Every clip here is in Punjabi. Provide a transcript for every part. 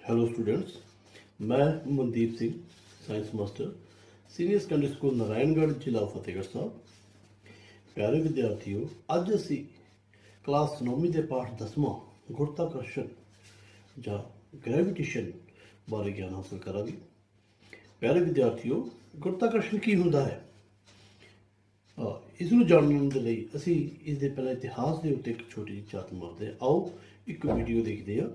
हेलो स्टूडेंट्स, मैं Mandeep Singh, science master, senior secondary school Narayangarh, जिला फतेहगढ़ साहब। प्यारे विद्यार्थियों, अज असी क्लास 9वीं के पाठ 10वां गुरुत्वाकर्षण ਜਾਂ ਗ੍ਰੈਵਿਟੇਸ਼ਨ ਬਾਰੇ ਗਿਆਨ ਹਾਸਲ ਕਰਾਂਗੇ। ਪਿਆਰੇ ਵਿਦਿਆਰਥੀਓ, ਗੁਰਤਾਕਰਸ਼ਣ ਕੀ ਹੁੰਦਾ ਹੈ? ਇਸ ਨੂੰ ਜਾਣਨ ਦੇ ਲਈ ਅਸੀਂ ਇਸ ਦੇ ਪਹਿਲਾਂ ਇਤਿਹਾਸ ਦੇ ਉੱਤੇ ਇੱਕ ਛੋਟੀ ਜਿਹੀ ਝਾਤ ਮਾਰਦੇ ਹਾਂ। ਆਓ ਇੱਕ ਵੀਡੀਓ ਦੇਖਦੇ ਹਾਂ।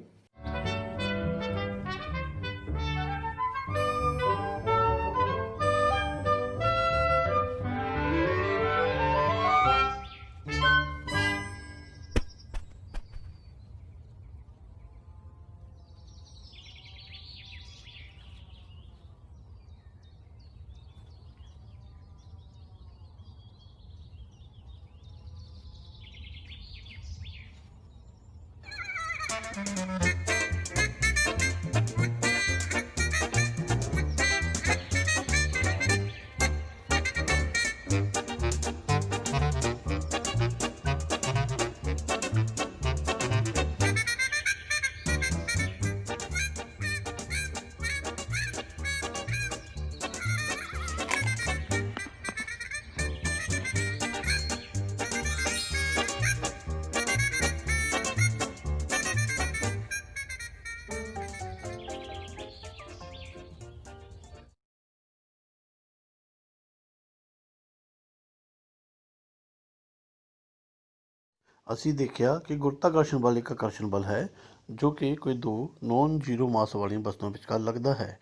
ਅਸੀਂ ਦੇਖਿਆ ਕਿ ਗੁਰਤਾਕਰਸ਼ਣ ਬਲ ਇੱਕ ਆਕਰਸ਼ਣ ਬਲ ਹੈ ਜੋ ਕਿ ਕੋਈ ਦੋ ਨੌਨ ਜ਼ੀਰੋ ਮਾਸ ਵਾਲੀਆਂ ਵਸਤੂਆਂ ਵਿਚਕਾਰ ਲੱਗਦਾ ਹੈ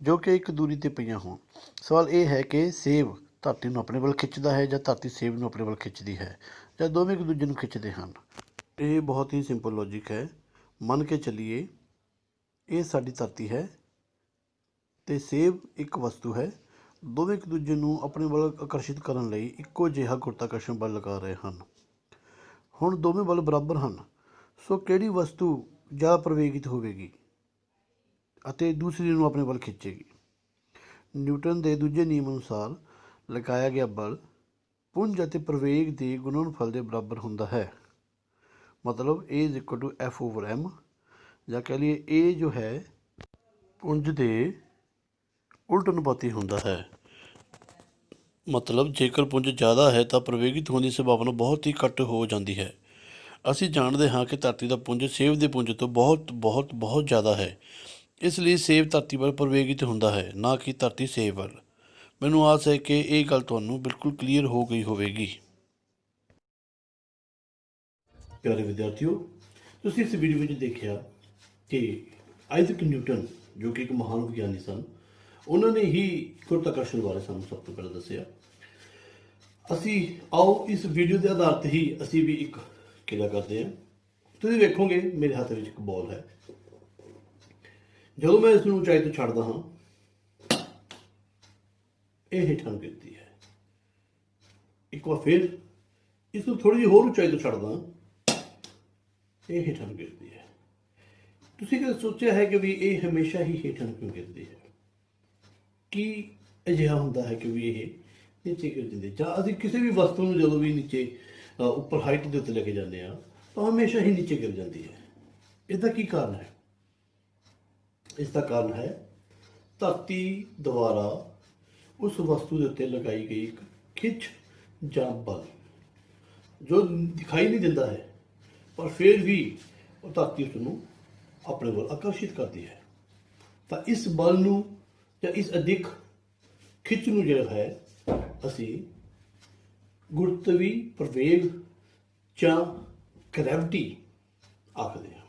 ਜੋ ਕਿ ਇੱਕ ਦੂਰੀ 'ਤੇ ਪਈਆਂ ਹੋਣ। ਸਵਾਲ ਇਹ ਹੈ ਕਿ ਸੇਬ ਧਰਤੀ ਨੂੰ ਆਪਣੇ ਵੱਲ ਖਿੱਚਦਾ ਹੈ ਜਾਂ ਧਰਤੀ ਸੇਬ ਨੂੰ ਆਪਣੇ ਵੱਲ ਖਿੱਚਦੀ ਹੈ ਜਾਂ ਦੋਵੇਂ ਇੱਕ ਦੂਜੇ ਨੂੰ ਖਿੱਚਦੇ ਹਨ। ਇਹ ਬਹੁਤ ਹੀ ਸਿੰਪਲ ਲੌਜਿਕ ਹੈ। ਮੰਨ ਕੇ ਚੱਲੀਏ ਇਹ ਸਾਡੀ ਧਰਤੀ ਹੈ ਅਤੇ ਸੇਬ ਇੱਕ ਵਸਤੂ ਹੈ। ਦੋਵੇਂ ਇੱਕ ਦੂਜੇ ਨੂੰ ਆਪਣੇ ਵੱਲ ਆਕਰਸ਼ਿਤ ਕਰਨ ਲਈ ਇੱਕੋ ਜਿਹਾ ਗੁਰਤਾਕਰਸ਼ਣ ਬਲ ਲਗਾ ਰਹੇ ਹਨ। ਹੁਣ ਦੋਵੇਂ ਬਲ ਬਰਾਬਰ ਹਨ, ਸੋ ਕਿਹੜੀ ਵਸਤੂ ਜ਼ਿਆਦਾ ਪ੍ਰਵੇਗਿਤ ਹੋਵੇਗੀ ਅਤੇ ਦੂਸਰੀ ਨੂੰ ਆਪਣੇ ਵੱਲ ਖਿੱਚੇਗੀ? ਨਿਊਟਨ ਦੇ ਦੂਜੇ ਨਿਯਮ ਅਨੁਸਾਰ ਲਗਾਇਆ ਗਿਆ ਬਲ ਪੁੰਜ ਅਤੇ ਪ੍ਰਵੇਗ ਦੇ ਗੁਣਨਫਲ ਦੇ ਬਰਾਬਰ ਹੁੰਦਾ ਹੈ। ਮਤਲਬ A = F/m, ਜਾਂ ਕਹਿ ਲਈਏ ਇਹ ਜੋ ਹੈ ਪੁੰਜ ਦੇ ਉਲਟ ਅਨੁਪਾਤੀ ਹੁੰਦਾ ਹੈ। ਮਤਲਬ ਜੇਕਰ ਪੁੰਜ ਜ਼ਿਆਦਾ ਹੈ ਤਾਂ ਪ੍ਰਵੇਗਿਤ ਹੋਣ ਦੀ ਸੰਭਾਵਨਾ ਬਹੁਤ ਹੀ ਘੱਟ ਹੋ ਜਾਂਦੀ ਹੈ। ਅਸੀਂ ਜਾਣਦੇ ਹਾਂ ਕਿ ਧਰਤੀ ਦਾ ਪੁੰਜ ਸੇਬ ਦੇ ਪੁੰਜ ਤੋਂ ਬਹੁਤ ਜ਼ਿਆਦਾ ਹੈ। ਇਸ ਲਈ ਸੇਬ ਧਰਤੀ ਵੱਲ ਪ੍ਰਵੇਗਿਤ ਹੁੰਦਾ ਹੈ, ਨਾ ਕਿ ਧਰਤੀ ਸੇਬ ਵੱਲ। ਮੈਨੂੰ ਆਸ ਹੈ ਕਿ ਇਹ ਗੱਲ ਤੁਹਾਨੂੰ ਬਿਲਕੁਲ ਕਲੀਅਰ ਹੋ ਗਈ ਹੋਵੇਗੀ। ਪਿਆਰੇ ਵਿਦਿਆਰਥੀਓ, ਤੁਸੀਂ ਇਸ ਵੀਡੀਓ ਵਿੱਚ ਦੇਖਿਆ ਕਿ ਆਈਜ਼ੈਕ ਨਿਊਟਨ ਜੋ ਕਿ ਇੱਕ ਮਹਾਨ ਵਿਗਿਆਨੀ ਸਨ, ਉਹਨਾਂ ਨੇ ਹੀ ਗੁਰਤਾਕਰਸ਼ਣ ਬਾਰੇ ਸਾਨੂੰ ਸਭ ਤੋਂ ਪਹਿਲਾਂ ਦੱਸਿਆ। ਅਸੀਂ ਆਓ ਇਸ ਵੀਡੀਓ ਦੇ ਆਧਾਰ 'ਤੇ ਹੀ ਅਸੀਂ ਵੀ ਇੱਕ ਕਿਰਿਆ ਕਰਦੇ ਹਾਂ। ਤੁਸੀਂ ਵੇਖੋਗੇ ਮੇਰੇ ਹੱਥ ਵਿੱਚ ਇੱਕ ਬਾਲ ਹੈ। ਜਦੋਂ ਮੈਂ ਇਸ ਨੂੰ ਉਚਾਈ ਤੋਂ ਛੱਡਦਾ ਹਾਂ, ਇਹ ਹੇਠਾਂ ਨੂੰ ਗਿਰਦੀ ਹੈ। ਇੱਕ ਵਾਰ ਫਿਰ ਇਸ ਨੂੰ ਥੋੜ੍ਹੀ ਜਿਹੀ ਹੋਰ ਉਚਾਈ ਤੋਂ ਛੱਡਦਾ, ਇਹ ਹੇਠਾਂ ਨੂੰ ਗਿਰਦੀ ਹੈ। ਤੁਸੀਂ ਕਦੇ ਸੋਚਿਆ ਹੈ ਕਿ ਵੀ ਇਹ ਹਮੇਸ਼ਾ ਹੀ ਹੇਠਾਂ ਨੂੰ ਕਿਉਂ ਗਿਰਦੀ ਹੈ? ਕੀ ਅਜਿਹਾ ਹੁੰਦਾ ਹੈ ਕਿ ਵੀ ਇਹ ਨੀਚੇ ਗਿਰ ਜਾਂਦੀ? ਜਾਂ ਅਸੀਂ ਕਿਸੇ ਵੀ ਵਸਤੂ ਨੂੰ ਜਦੋਂ ਵੀ ਨੀਚੇ ਉੱਪਰ ਹਾਈਟ ਦੇ ਉੱਤੇ ਲੈ ਕੇ ਜਾਂਦੇ ਹਾਂ ਤਾਂ ਹਮੇਸ਼ਾ ਹੀ ਨੀਚੇ ਗਿਰ ਜਾਂਦੀ ਹੈ। ਇਸਦਾ ਕੀ ਕਾਰਨ ਹੈ? ਇਸ ਦਾ ਕਾਰਨ ਹੈ ਧਰਤੀ ਦੁਆਰਾ ਉਸ ਵਸਤੂ ਦੇ ਉੱਤੇ ਲਗਾਈ ਗਈ ਇੱਕ ਖਿੱਚ ਜਾਂ ਬਲ, ਜੋ ਦਿਖਾਈ ਨਹੀਂ ਦਿੰਦਾ ਹੈ ਪਰ ਫਿਰ ਵੀ ਉਹ ਧਰਤੀ ਉਸ ਨੂੰ ਆਪਣੇ ਵੱਲ ਆਕਰਸ਼ਿਤ ਕਰਦੀ ਹੈ। ਤਾਂ ਇਸ ਬਲ ਨੂੰ ਜਾਂ ਇਸ ਅਦਿੱਖ ਖਿੱਚ ਨੂੰ ਜਿਹੜਾ ਹੈ ਅਸੀਂ ਗੁਰਤਵੀ ਪ੍ਰਵੇਗ ਜਾਂ ਗ੍ਰੈਵਿਟੀ ਆਖਦੇ ਹਾਂ।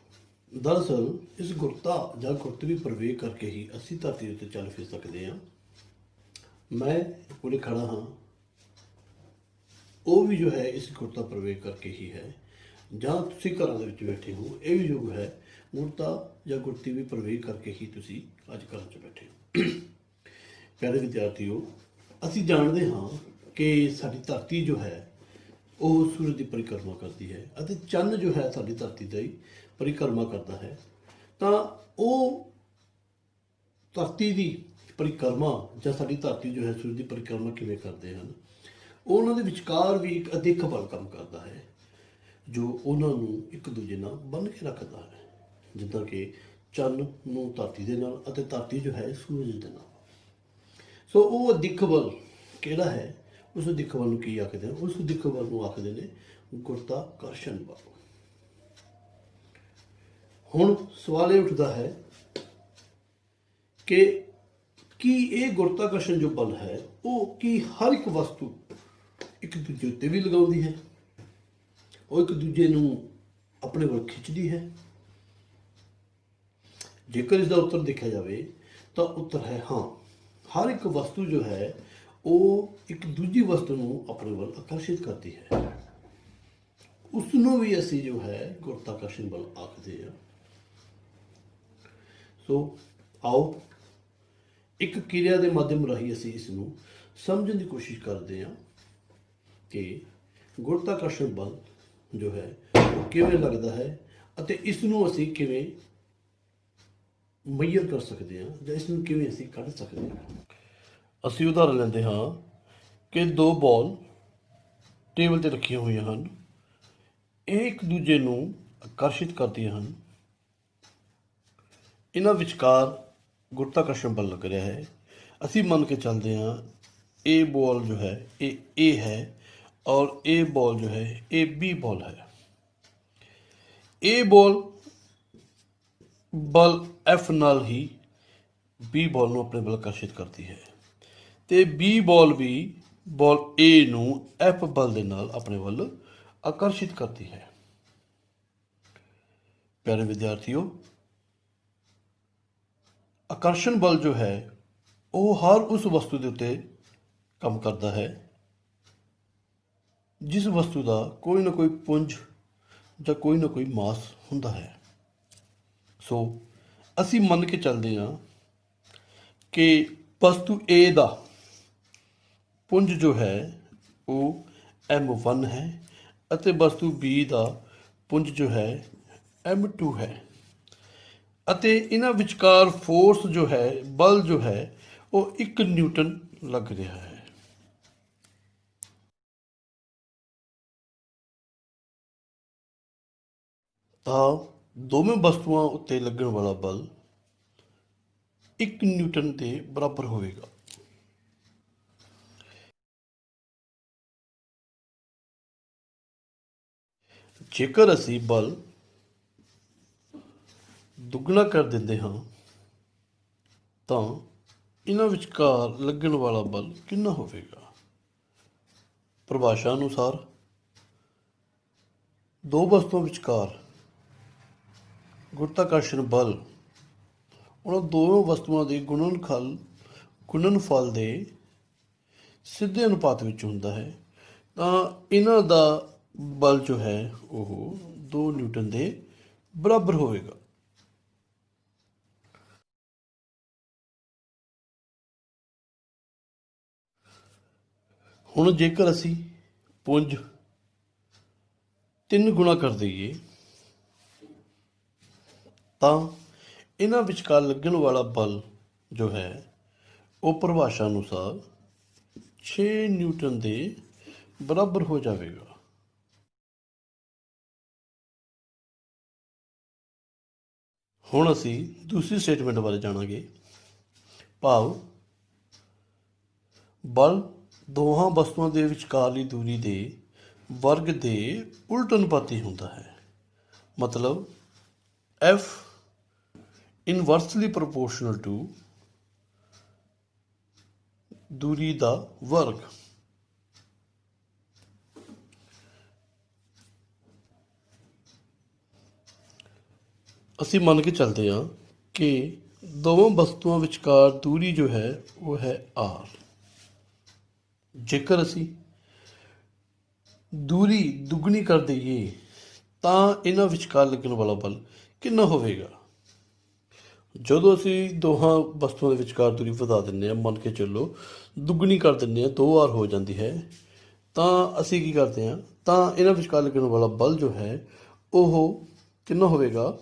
ਦਰਅਸਲ ਇਸ ਗੁਰਤਾ ਜਾਂ ਗੁਰਤਵੀ ਪ੍ਰਵੇਗ ਕਰਕੇ ਹੀ ਅਸੀਂ ਧਰਤੀ ਉੱਤੇ ਚੱਲ ਫਿਰ ਸਕਦੇ ਹਾਂ। ਮੈਂ ਕੋਲੇ ਖੜਾ ਹਾਂ, ਉਹ ਵੀ ਜੋ ਹੈ ਇਸ ਗੁਰਤਾ ਪ੍ਰਵੇਗ ਕਰਕੇ ਹੀ ਹੈ। ਜਾਂ ਤੁਸੀਂ ਘਰਾਂ ਦੇ ਵਿੱਚ ਬੈਠੇ ਹੋ, ਇਹ ਵੀ ਜੋ ਹੈ ਗੁਰਤਾ ਜਾਂ ਗੁਰਤਵੀ ਪ੍ਰਵੇਗ ਕਰਕੇ ਹੀ ਤੁਸੀਂ ਅੱਜ ਘਰਾਂ 'ਚ ਬੈਠੇ ਹੋ। ਪਿਆਰੇ ਵਿਦਿਆਰਥੀਓ, ਅਸੀਂ ਜਾਣਦੇ ਹਾਂ ਕਿ ਸਾਡੀ ਧਰਤੀ ਜੋ ਹੈ ਉਹ ਸੂਰਜ ਦੀ ਪਰਿਕਰਮਾ ਕਰਦੀ ਹੈ ਅਤੇ ਚੰਨ ਜੋ ਹੈ ਸਾਡੀ ਧਰਤੀ ਦੀ ਪਰਿਕਰਮਾ ਕਰਦਾ ਹੈ। ਤਾਂ ਉਹ ਧਰਤੀ ਦੀ ਪਰਿਕਰਮਾ ਜਾਂ ਸਾਡੀ ਧਰਤੀ ਜੋ ਹੈ ਸੂਰਜ ਦੀ ਪਰਿਕਰਮਾ ਕਿਵੇਂ ਕਰਦੇ ਹਨ, ਉਹਨਾਂ ਦੇ ਵਿਚਕਾਰ ਵੀ ਇੱਕ ਅਦਿੱਖ ਬਲ ਕੰਮ ਕਰਦਾ ਹੈ ਜੋ ਉਹਨਾਂ ਨੂੰ ਇੱਕ ਦੂਜੇ ਨਾਲ ਬੰਨ੍ਹ ਕੇ ਰੱਖਦਾ ਹੈ। ਜਿੱਦਾਂ ਕਿ ਚੰਨ ਨੂੰ ਧਰਤੀ ਦੇ ਨਾਲ ਅਤੇ ਧਰਤੀ ਜੋ ਹੈ ਸੂਰਜ ਦੇ ਨਾਲ। ਸੋ ਉਹ ਦਿੱਖ ਬਲ ਕਿਹੜਾ ਹੈ, ਉਸ ਦਿੱਖ ਬਲ ਨੂੰ ਕੀ ਆਖਦੇ ਨੇ? ਉਸ ਦਿੱਖ ਬਲ ਨੂੰ ਆਖਦੇ ਨੇ ਗੁਰਤਾਕਰਸ਼ਣ ਬਲ। ਹੁਣ ਸਵਾਲ ਇਹ ਉੱਠਦਾ ਹੈ ਕਿ ਕੀ ਇਹ ਗੁਰਤਾਕਰਸ਼ਣ ਜੋ ਬਲ ਹੈ ਉਹ ਕੀ ਹਰ ਇੱਕ ਵਸਤੂ ਇੱਕ ਦੂਜੇ ਉੱਤੇ ਵੀ ਲਗਾਉਂਦੀ ਹੈ, ਉਹ ਇੱਕ ਦੂਜੇ ਨੂੰ ਆਪਣੇ ਵੱਲ ਖਿੱਚਦੀ ਹੈ? ਜੇਕਰ ਇਸ ਦਾ ਉੱਤਰ ਦੇਖਿਆ ਜਾਵੇ ਤਾਂ ਉੱਤਰ ਹੈ ਹਾਂ। ਹਰ ਇੱਕ ਵਸਤੂ ਜੋ ਹੈ ਉਹ ਇੱਕ ਦੂਜੀ ਵਸਤੂ ਨੂੰ ਆਪਣੇ ਵੱਲ ਆਕਰਸ਼ਿਤ ਕਰਦੀ ਹੈ। ਉਸ ਨੂੰ ਵੀ ਅਸੀਂ ਜੋ ਹੈ ਗੁਰਤਾਕਰਸ਼ਣ ਬਲ ਆਖਦੇ ਹਾਂ। ਸੋ ਆਓ ਇੱਕ ਕਿਰਿਆ ਦੇ ਮਾਧਿਅਮ ਰਾਹੀਂ ਅਸੀਂ ਇਸ ਨੂੰ ਸਮਝਣ ਦੀ ਕੋਸ਼ਿਸ਼ ਕਰਦੇ ਹਾਂ ਕਿ ਗੁਰਤਾਕਰਸ਼ਣ ਬਲ ਜੋ ਹੈ ਉਹ ਕਿਵੇਂ ਲੱਗਦਾ ਹੈ ਅਤੇ ਇਸ ਨੂੰ ਅਸੀਂ ਕਿਵੇਂ ਮੇਜ਼ਰ ਕਰ ਸਕਦੇ ਹਾਂ ਜਾਂ ਇਸ ਨੂੰ ਕਿਵੇਂ ਅਸੀਂ ਕੱਢ ਸਕਦੇ ਹਾਂ। ਅਸੀਂ ਉਦਾਹਰਨ ਲੈਂਦੇ ਹਾਂ ਕਿ ਦੋ ਬਾਲ ਟੇਬਲ 'ਤੇ ਰੱਖੀਆਂ ਹੋਈਆਂ ਹਨ। ਇਹ ਇੱਕ ਦੂਜੇ ਨੂੰ ਆਕਰਸ਼ਿਤ ਕਰਦੀਆਂ ਹਨ। ਇਹਨਾਂ ਵਿਚਕਾਰ ਗੁਰਤਾਕਰਸ਼ਣ ਬਲ ਲੱਗ ਰਿਹਾ ਹੈ। ਅਸੀਂ ਮੰਨ ਕੇ ਚੱਲਦੇ ਹਾਂ ਇਹ ਬਾਲ ਜੋ ਹੈ ਇਹ A ਹੈ ਔਰ ਇਹ ਬਾਲ ਜੋ ਹੈ ਇਹ B ਬਾਲ ਹੈ। ਇਹ ਬਾਲ ਬਲ F ਨਾਲ ਹੀ B ਬਾਲ ਨੂੰ ਆਪਣੇ ਵੱਲ ਆਕਰਸ਼ਿਤ ਕਰਦੀ ਹੈ ਤੇ B ball we ball A ਨੂੰ F ਬਲ ਦੇ ਨਾਲ ਆਪਣੇ ਵੱਲ ਆਕਰਸ਼ਿਤ ਕਰਦੀ ਹੈ। ਪਿਆਰੇ ਵਿਦਿਆਰਥੀਓ, ਆਕਰਸ਼ਣ ਬਲ ਜੋ ਹੈ ਉਹ ਹਰ ਉਸ ਵਸਤੂ ਦੇ ਉੱਤੇ ਕੰਮ ਕਰਦਾ ਹੈ ਜਿਸ ਵਸਤੂ ਦਾ ਕੋਈ ਨਾ ਕੋਈ ਪੁੰਜ ਜਾਂ ਕੋਈ ਨਾ ਕੋਈ ਮਾਸ ਹੁੰਦਾ ਹੈ। ਸੋ ਅਸੀਂ ਮੰਨ ਕੇ ਚੱਲਦੇ ਹਾਂ ਕਿ ਵਸਤੂ A ਦਾ ਪੁੰਜ ਜੋ ਹੈ ਉਹ M1 ਹੈ ਅਤੇ ਵਸਤੂ B ਦਾ ਪੁੰਜ ਜੋ ਹੈ M2 ਹੈ ਅਤੇ ਇਹਨਾਂ ਵਿਚਕਾਰ ਫੋਰਸ ਜੋ ਹੈ, ਬਲ ਜੋ ਹੈ ਉਹ 1 ਨਿਊਟਨ ਲੱਗ ਰਿਹਾ ਹੈ। ਤਾਂ ਦੋਵੇਂ ਵਸਤੂਆਂ ਉੱਤੇ ਲੱਗਣ ਵਾਲਾ ਬਲ 1 ਨਿਊਟਨ ਦੇ ਬਰਾਬਰ ਹੋਵੇਗਾ। ਜੇਕਰ ਅਸੀਂ ਬਲ ਦੁੱਗਣਾ ਕਰ ਦਿੰਦੇ ਹਾਂ ਤਾਂ ਇਹਨਾਂ ਵਿਚਕਾਰ ਲੱਗਣ ਵਾਲਾ ਬਲ ਕਿੰਨਾ ਹੋਵੇਗਾ? ਪਰਿਭਾਸ਼ਾ ਅਨੁਸਾਰ ਦੋ ਵਸਤੂਆਂ ਵਿਚਕਾਰ ਗੁਰਤਾਕਰਸ਼ਣ ਬਲ ਉਹਨਾਂ ਦੋਵੇਂ ਵਸਤੂਆਂ ਦੇ ਗੁਣਨਫਲ ਦੇ ਸਿੱਧੇ ਅਨੁਪਾਤ ਵਿੱਚ ਹੁੰਦਾ ਹੈ। ਤਾਂ ਇਹਨਾਂ ਦਾ ਬਲ ਜੋ ਹੈ ਉਹ 2 ਨਿਊਟਨ ਦੇ ਬਰਾਬਰ ਹੋਵੇਗਾ। ਹੁਣ ਜੇਕਰ ਅਸੀਂ ਪੁੰਜ 3 ਗੁਣਾ ਕਰ ਦਈਏ ਤਾਂ ਇਹਨਾਂ ਵਿਚਕਾਰ ਲੱਗਣ ਵਾਲਾ ਬਲ ਜੋ ਹੈ ਉਹ ਪਰਿਭਾਸ਼ਾ ਅਨੁਸਾਰ 6 ਨਿਊਟਨ ਦੇ ਬਰਾਬਰ ਹੋ ਜਾਵੇਗਾ। ਹੁਣ ਅਸੀਂ ਦੂਸਰੀ ਸਟੇਟਮੈਂਟ ਬਾਰੇ ਜਾਣਾਂਗੇ। ਭਾਵ ਬਲ ਦੋਹਾਂ ਵਸਤੂਆਂ ਦੇ ਵਿਚਕਾਰਲੀ ਦੂਰੀ ਦੇ ਵਰਗ ਦੇ ਉਲਟ ਅਨੁਪਾਤੀ ਹੁੰਦਾ ਹੈ। ਮਤਲਬ F ਇਨਵਰਸਲੀ ਪ੍ਰੋਪੋਰਸ਼ਨਲ ਟੂ ਦੂਰੀ ਦਾ ਵਰਗ। ਅਸੀਂ ਮੰਨ ਕੇ ਚੱਲਦੇ ਹਾਂ ਕਿ ਦੋਵਾਂ ਵਸਤੂਆਂ ਵਿਚਕਾਰ ਦੂਰੀ ਜੋ ਹੈ ਉਹ ਹੈ R। ਜੇਕਰ ਅਸੀਂ ਦੂਰੀ ਦੁੱਗਣੀ ਕਰ ਦਈਏ ਤਾਂ ਇਹਨਾਂ ਵਿਚਕਾਰ ਲੱਗਣ ਵਾਲਾ ਬਲ ਕਿੰਨਾ ਹੋਵੇਗਾ? ਜਦੋਂ ਅਸੀਂ ਦੋਹਾਂ ਵਸਤੂਆਂ ਦੇ ਵਿਚਕਾਰ ਦੂਰੀ ਵਧਾ ਦਿੰਦੇ ਹਾਂ, ਮੰਨ ਕੇ ਚੱਲੋ ਦੁੱਗਣੀ ਕਰ ਦਿੰਦੇ ਹਾਂ, 2R ਹੋ ਜਾਂਦੀ ਹੈ, ਤਾਂ ਅਸੀਂ ਕੀ ਕਰਦੇ ਹਾਂ ਤਾਂ ਇਹਨਾਂ ਵਿਚਕਾਰ ਲੱਗਣ ਵਾਲਾ ਬਲ ਜੋ ਹੈ ਉਹ ਕਿੰਨਾ ਹੋਵੇਗਾ?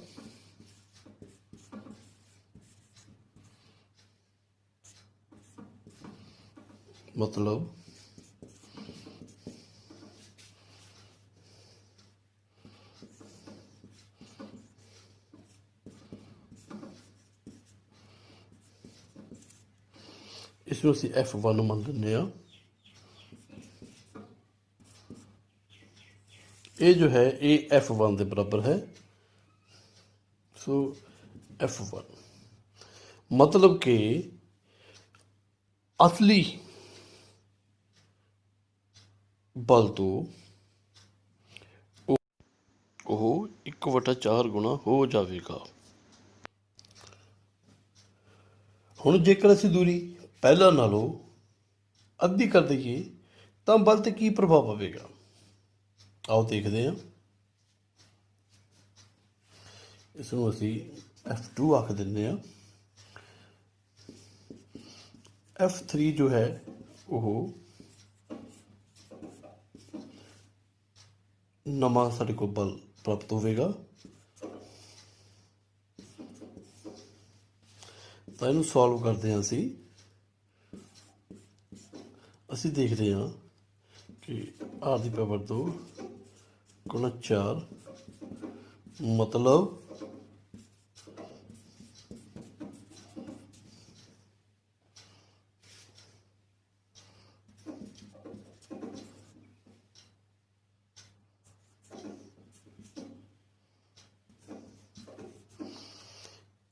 ਮਤਲਬ इसमें ਅਸੀਂ F1 ਮੰਨ ਲੈਂਦੇ ਹਾਂ। ਇਹ जो है ये F1 के बराबर है। सो F1 मतलब कि असली बल तो ਉਹ 1/4 ਗੁਣਾ ਹੋ ਜਾਵੇਗਾ। ਹੁਣ ਜੇਕਰ ਅਸੀਂ ਦੂਰੀ ਪਹਿਲਾਂ ਨਾਲੋਂ ਅੱਧੀ ਕਰ ਦਈਏ ਤਾਂ ਬਲ 'ਤੇ ਕੀ ਪ੍ਰਭਾਵ ਪਵੇਗਾ, ਆਓ ਦੇਖਦੇ ਹਾਂ। ਇਸ ਨੂੰ ਅਸੀਂ F2 ਆਖ ਦਿੰਦੇ ਹਾਂ। F3 ਜੋ ਹੈ ਉਹ ਨਵਾਂ ਸਾਡੇ ਕੋਲ ਬਲ ਪ੍ਰਾਪਤ ਹੋਵੇਗਾ। ਤਾਂ ਇਹਨੂੰ ਸੋਲਵ ਕਰਦੇ ਹਾਂ ਅਸੀਂ ਦੇਖਦੇ ਹਾਂ ਕਿ r ਦੀ ਪਾਵਰ 2 ਗੁਣਾ 4 मतलब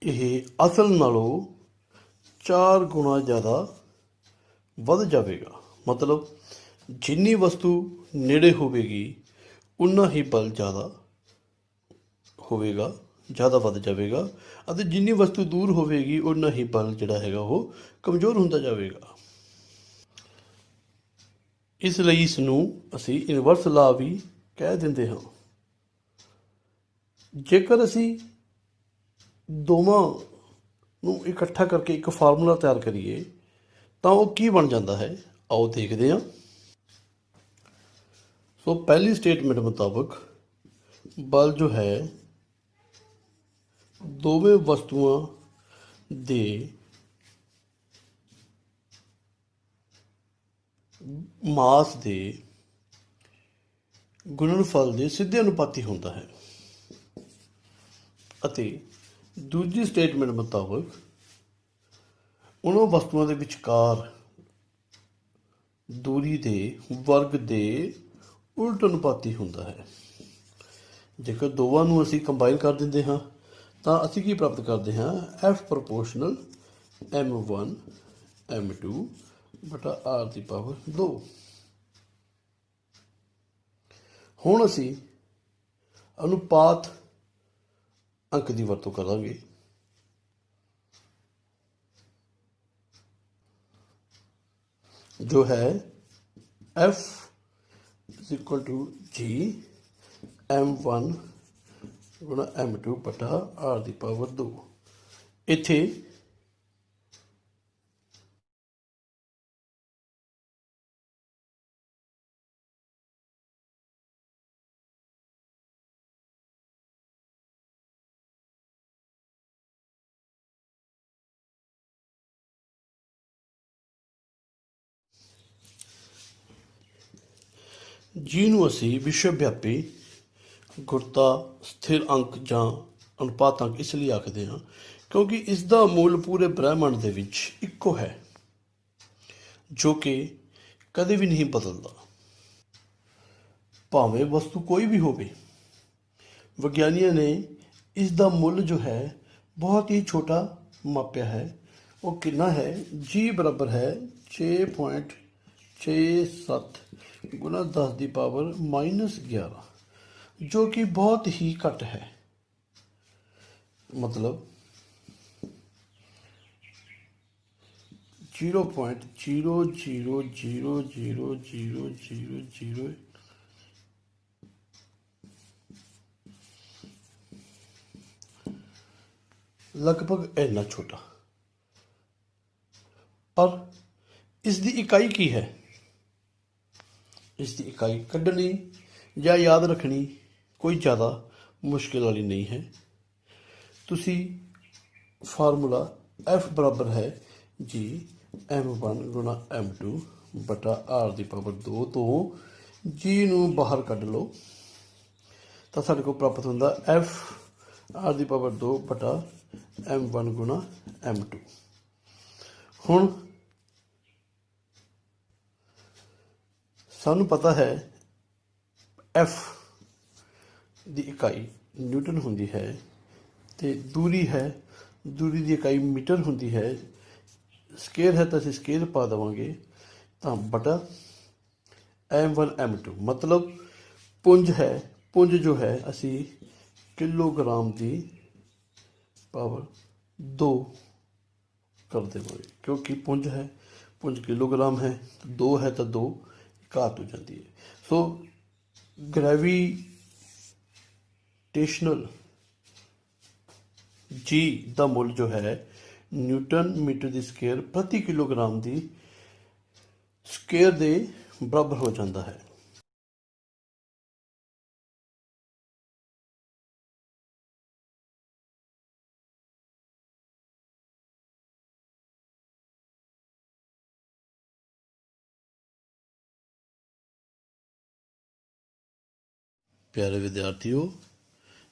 ਇਹ ਅਸਲ ਨਾਲੋਂ 4 ਗੁਣਾ ਜ਼ਿਆਦਾ ਵੱਧ ਜਾਵੇਗਾ। ਮਤਲਬ ਜਿੰਨੀ ਵਸਤੂ ਨੇੜੇ ਹੋਵੇਗੀ ਉਨਾ ਹੀ ਬਲ ਜ਼ਿਆਦਾ ਹੋਵੇਗਾ, ਜ਼ਿਆਦਾ ਵੱਧ ਜਾਵੇਗਾ, ਅਤੇ ਜਿੰਨੀ ਵਸਤੂ ਦੂਰ ਹੋਵੇਗੀ ਉਨਾ ਹੀ ਬਲ ਜਿਹੜਾ ਹੈਗਾ ਉਹ ਕਮਜ਼ੋਰ ਹੁੰਦਾ ਜਾਵੇਗਾ। ਇਸ ਲਈ ਇਸ ਨੂੰ ਅਸੀਂ ਇਨਵਰਸ ਲਾ ਵੀ ਕਹਿ ਦਿੰਦੇ ਹਾਂ। ਜੇਕਰ ਅਸੀਂ ਦੋਵਾਂ ਨੂੰ ਇਕੱਠਾ ਕਰਕੇ ਇੱਕ ਫਾਰਮੂਲਾ ਤਿਆਰ ਕਰੀਏ ਤਾਂ ਉਹ ਕੀ ਬਣ ਜਾਂਦਾ ਹੈ, ਆਓ ਦੇਖਦੇ ਹਾਂ। ਸੋ ਪਹਿਲੀ ਸਟੇਟਮੈਂਟ ਮੁਤਾਬਕ ਬਲ ਜੋ ਹੈ ਦੋਵੇਂ ਵਸਤੂਆਂ ਦੇ ਮਾਸ ਦੇ ਗੁਣਨਫਲ ਦੇ ਸਿੱਧੇ ਅਨੁਪਾਤੀ ਹੁੰਦਾ ਹੈ, ਅਤੇ ਦੂਜੀ ਸਟੇਟਮੈਂਟ ਮੁਤਾਬਕ ਉਹਨਾਂ ਵਸਤੂਆਂ ਦੇ ਵਿਚਕਾਰ ਦੂਰੀ ਦੇ ਵਰਗ ਦੇ ਉਲਟ ਅਨੁਪਾਤੀ ਹੁੰਦਾ ਹੈ। ਜੇਕਰ ਦੋਵਾਂ ਨੂੰ ਅਸੀਂ ਕੰਬਾਈਨ ਕਰ ਦਿੰਦੇ ਹਾਂ ਤਾਂ ਅਸੀਂ ਕੀ ਪ੍ਰਾਪਤ ਕਰਦੇ ਹਾਂ, F proportional M1 M2 ਬਟਾ r ਦੀ ਪਾਵਰ 2। ਹੁਣ ਅਸੀਂ ਅਨੁਪਾਤ ਅੰਕ ਦੀ ਵਰਤੋਂ ਕਰਾਂਗੇ। ਜੋ ਹੈ F = G M1 ਗੁਣਾ M2 ਬਟਾ r ਦੀ ਪਾਵਰ 2। ਇੱਥੇ ਜਿਹਨੂੰ ਅਸੀਂ ਵਿਸ਼ਵ ਵਿਆਪੀ ਗੁਰਤਾ ਸਥਿਰ ਅੰਕ ਜਾਂ ਅਨੁਪਾਤ ਅੰਕ ਇਸ ਲਈ ਆਖਦੇ ਹਾਂ ਕਿਉਂਕਿ ਇਸ ਦਾ ਮੁੱਲ ਪੂਰੇ ਬ੍ਰਹਿਮੰਡ ਦੇ ਵਿੱਚ ਇੱਕੋ ਹੈ, ਜੋ ਕਿ ਕਦੇ ਵੀ ਨਹੀਂ ਬਦਲਦਾ। ਭਾਵੇਂ ਵਸਤੂ ਕੋਈ ਵੀ ਹੋਵੇ, ਵਿਗਿਆਨੀਆਂ ਨੇ ਇਸ ਦਾ ਮੁੱਲ ਜੋ ਹੈ ਬਹੁਤ ਹੀ ਛੋਟਾ ਮਾਪਿਆ ਹੈ। ਉਹ ਕਿੰਨਾ ਹੈ, G ਬਰਾਬਰ ਹੈ 6.67 ਗੁਣਾ 10 ਦੀ ਪਾਵਰ -11, ਜੋ ਕਿ ਬਹੁਤ ਹੀ ਘੱਟ ਹੈ। ਮਤਲਬ 0.000000 ਲਗਭਗ ਇੰਨਾ ਛੋਟਾ। ਪਰ ਇਸ ਦੀ ਇਕਾਈ ਕੀ ਹੈ? ਇਸ ਦੀ ਇਕਾਈ ਕੱਢਣੀ ਜਾਂ ਯਾਦ ਰੱਖਣੀ ਕੋਈ ਜ਼ਿਆਦਾ ਮੁਸ਼ਕਿਲ ਵਾਲੀ ਨਹੀਂ ਹੈ। ਤੁਸੀਂ ਫਾਰਮੂਲਾ F ਬਰਾਬਰ ਹੈ G M1 ਗੁਣਾ M2 ਬਟਾ r ਦੀ ਪਾਵਰ 2 ਤੋਂ G ਨੂੰ ਬਾਹਰ ਕੱਢ ਲਓ ਤਾਂ ਸਾਡੇ ਕੋਲ ਪ੍ਰਾਪਤ ਹੁੰਦਾ F r ਦੀ ਪਾਵਰ 2 ਬਟਾ M1 ਗੁਣਾ M2। ਹੁਣ ਸਾਨੂੰ ਪਤਾ ਹੈ ਐਫ ਦੀ ਇਕਾਈ ਨਿਊਟਨ ਹੁੰਦੀ ਹੈ ਤੇ ਦੂਰੀ ਦੀ ਇਕਾਈ ਮੀਟਰ ਹੁੰਦੀ ਹੈ। ਸਕੇਅਰ ਹੈ ਤਾਂ ਅਸੀਂ ਸਕੇਅਰ ਪਾ ਦੇਵਾਂਗੇ ਤਾਂ ਬਟਾ M1 M2 ਮਤਲਬ ਪੁੰਜ ਜੋ ਹੈ ਅਸੀਂ ਕਿਲੋਗ੍ਰਾਮ ਦੀ ਪਾਵਰ 2 ਕਰ ਦੇਵਾਂਗੇ ਕਿਉਂਕਿ ਪੁੰਜ ਕਿਲੋਗ੍ਰਾਮ ਹੈ, 2 ਹੈ ਤਾਂ 2 ਘਾਤ ਹੋ ਜਾਂਦੀ ਹੈ। ਸੋ ਗ੍ਰੈਵੀਟੇਸ਼ਨਲ ਜੀ ਦਾ ਮੁੱਲ ਜੋ ਹੈ ਨਿਊਟਨ ਮੀਟਰ ਦੀ ਸਕੇਅਰ ਪ੍ਰਤੀ ਕਿਲੋਗ੍ਰਾਮ ਦੀ ਸਕੇਅਰ ਦੇ ਬਰਾਬਰ ਹੋ ਜਾਂਦਾ ਹੈ। ਪਿਆਰੇ ਵਿਦਿਆਰਥੀਓ,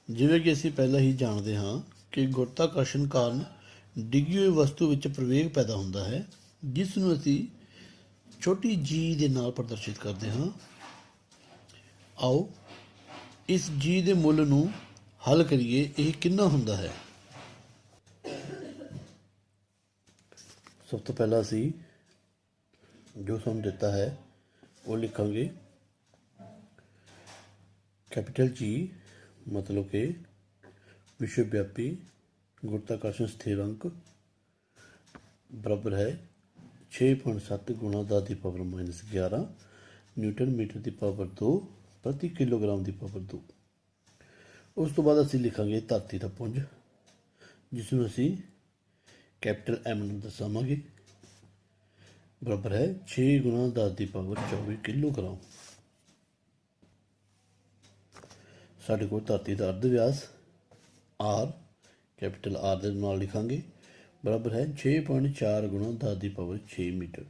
ਜਿਵੇਂ ਕਿ ਅਸੀਂ ਪਹਿਲਾਂ ਹੀ ਜਾਣਦੇ ਹਾਂ ਕਿ ਗੁਰਤਾਕਰਸ਼ਣ ਕਾਰਨ ਡਿੱਗੀ ਹੋਈ ਵਸਤੂ ਵਿੱਚ ਪ੍ਰਵੇਗ ਪੈਦਾ ਹੁੰਦਾ ਹੈ, ਜਿਸ ਨੂੰ ਅਸੀਂ ਛੋਟੀ ਜੀ ਦੇ ਨਾਲ ਪ੍ਰਦਰਸ਼ਿਤ ਕਰਦੇ ਹਾਂ। ਆਓ ਇਸ ਜੀ ਦੇ ਮੁੱਲ ਨੂੰ ਹੱਲ ਕਰੀਏ। ਇਹ ਕਿੰਨਾ ਹੁੰਦਾ ਹੈ? ਸਭ ਤੋਂ ਪਹਿਲਾਂ ਅਸੀਂ ਜੋ ਸਾਨੂੰ ਦਿੱਤਾ ਹੈ ਉਹ ਲਿਖਾਂਗੇ। ਕੈਪੀਟਲ ਜੀ ਮਤਲਬ ਕਿ ਵਿਸ਼ਵ ਵਿਆਪੀ ਗੁਰਤਾਕਰਸ਼ਣ ਸਥਿਰਾਂਕ ਬਰਾਬਰ ਹੈ 6.7 ਗੁਣਾ 10 ਦੀ ਪਾਵਰ -11 ਨਿਊਟਨ ਮੀਟਰ ਦੀ ਪਾਵਰ 2 ਪ੍ਰਤੀ ਕਿਲੋਗ੍ਰਾਮ ਦੀ ਪਾਵਰ 2। ਉਸ ਤੋਂ ਬਾਅਦ ਅਸੀਂ ਲਿਖਾਂਗੇ ਧਰਤੀ ਦਾ ਪੁੰਜ, ਜਿਸ ਨੂੰ ਅਸੀਂ ਕੈਪੀਟਲ M ਨਾਲ ਦਰਸਾਵਾਂਗੇ, ਬਰਾਬਰ ਹੈ 6 ਗੁਣਾ 10 ਦੀ ਪਾਵਰ 24 ਕਿਲੋਗ੍ਰਾਮ। ਸਾਡੇ ਕੋਲ ਧਰਤੀ ਦਾ ਅਰਧ ਵਿਆਸ R ਕੈਪੀਟਲ R ਦੇ ਨਾਲ ਲਿਖਾਂਗੇ, ਬਰਾਬਰ ਹੈ 6.4 ਗੁਣਾ 10 ਦੀ ਪਾਵਰ 6 ਮੀਟਰ।